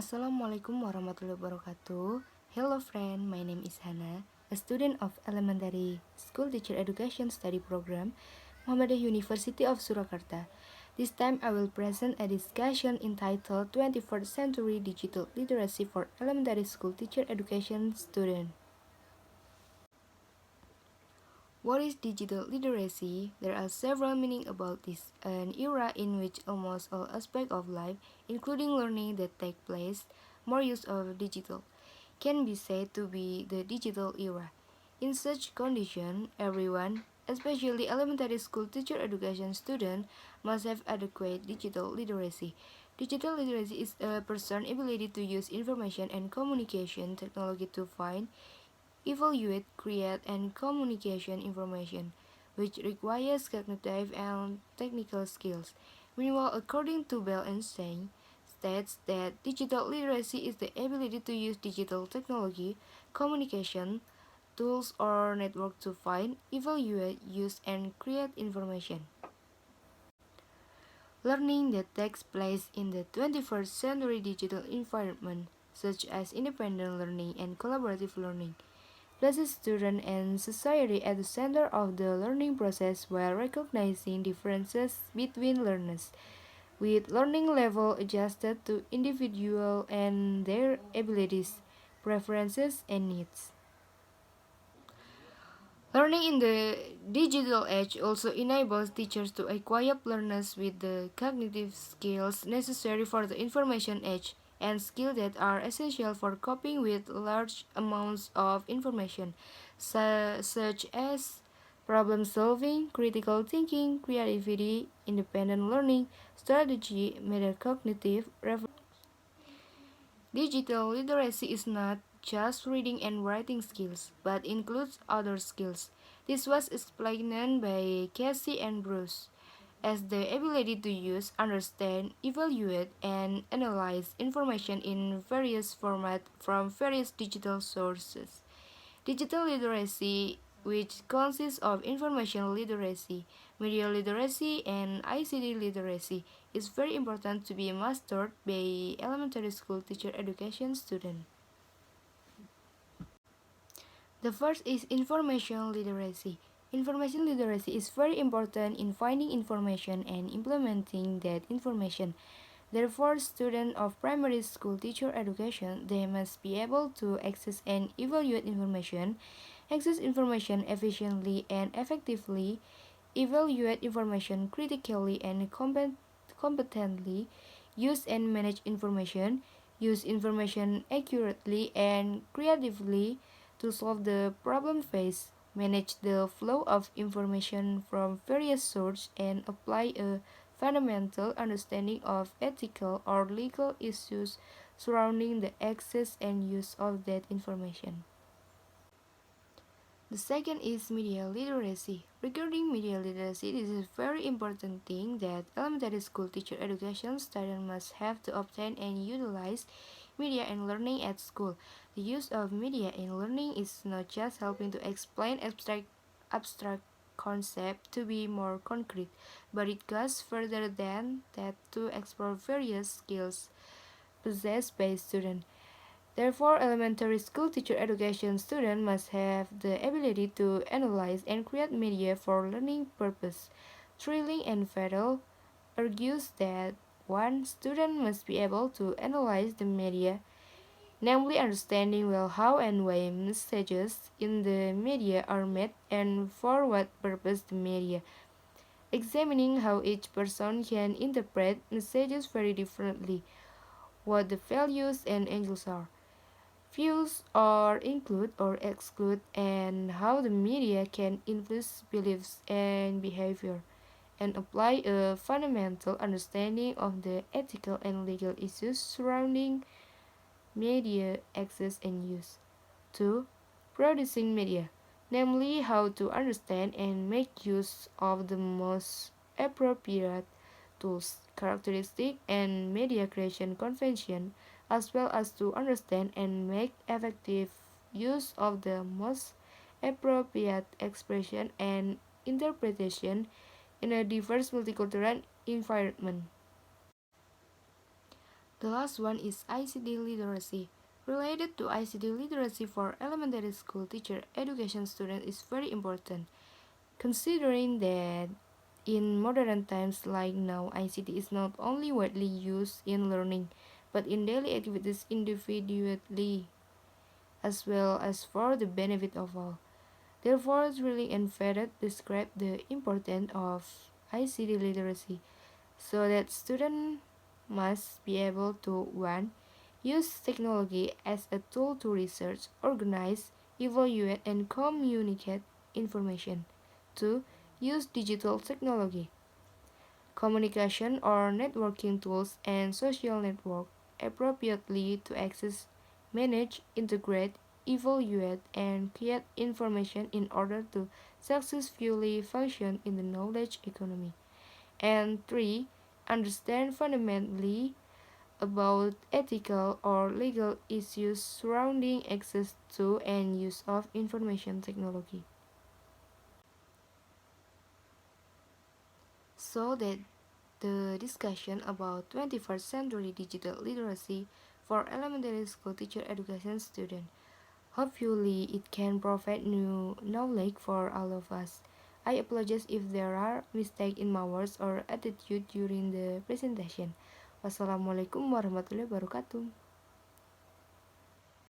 Assalamualaikum warahmatullahi wabarakatuh. Hello friend, my name is Hana, a student of Elementary School Teacher Education Study Program, Muhammadiyah University of Surakarta. This time I will present a discussion entitled 21st Century Digital Literacy for Elementary School Teacher Education Student. What is digital literacy? There are several meanings about this. An era in which almost all aspects of life, including learning that take place, more use of digital, can be said to be the digital era. In such condition, everyone, especially elementary school teacher education students, must have adequate digital literacy. Digital literacy is a person's ability to use information and communication technology to find, evaluate, create, and communication information, which requires cognitive and technical skills. Meanwhile, according to Bell and Stein, states that digital literacy is the ability to use digital technology, communication, tools, or network to find, evaluate, use, and create information. Learning that takes place in the 21st century digital environment, such as independent learning and collaborative learning, places students and society at the center of the learning process while recognizing differences between learners, with learning level adjusted to individual and their abilities, preferences, and needs. Learning in the digital age also enables teachers to equip learners with the cognitive skills necessary for the information age and skills that are essential for coping with large amounts of information, such as problem solving, critical thinking, creativity, independent learning, strategy, metacognitive. Digital literacy is not just reading and writing skills, but includes other skills. This was explained by Casey and Bruce as the ability to use, understand, evaluate, and analyze information in various formats from various digital sources. Digital literacy, which consists of information literacy, media literacy, and ICT literacy, is very important to be mastered by elementary school teacher education students. The first is information literacy. Information literacy is very important in finding information and implementing that information. Therefore, students of primary school teacher education, they must be able to access and evaluate information, access information efficiently and effectively, evaluate information critically and competently, use and manage information, use information accurately and creatively to solve the problem faced, manage the flow of information from various sources, and apply a fundamental understanding of ethical or legal issues surrounding the access and use of that information. The second is media literacy. Regarding media literacy, this is a very important thing that elementary school teacher education students must have to obtain and utilize media and learning at school. The use of media in learning is not just helping to explain abstract concept to be more concrete, but it goes further than that to explore various skills possessed by students. Therefore, elementary school teacher education students must have the ability to analyze and create media for learning purpose. Thrilling and Fatal argues that one student must be able to analyze the media, namely understanding well how and why messages in the media are made and for what purpose the media. Examining how each person can interpret messages very differently, what the values and angles are. Views or include or exclude, and how the media can influence beliefs and behavior, and apply a fundamental understanding of the ethical and legal issues surrounding media access and use. 2. Producing media, namely how to understand and make use of the most appropriate tools, characteristics, and media creation convention, as well as to understand and make effective use of the most appropriate expression and interpretation in a diverse multicultural environment. The last one is ICT literacy. Related to ICT literacy for elementary school teacher education students is very important, considering that in modern times like now, ICT is not only widely used in learning, but in daily activities individually as well as for the benefit of all. Therefore, really embedded describe the importance of ICT literacy so that students must be able to 1. Use technology as a tool to research, organize, evaluate, and communicate information. 2. Use digital technology, communication or networking tools, and social network appropriately to access, manage, integrate, evaluate, and create information in order to successfully function in the knowledge economy. And 3. Understand fundamentally about ethical or legal issues surrounding access to and use of information technology. So that the discussion about 21st century digital literacy for elementary school teacher education students. Hopefully, it can provide new knowledge for all of us. I apologize if there are mistakes in my words or attitude during the presentation. Wassalamualaikum warahmatullahi wabarakatuh.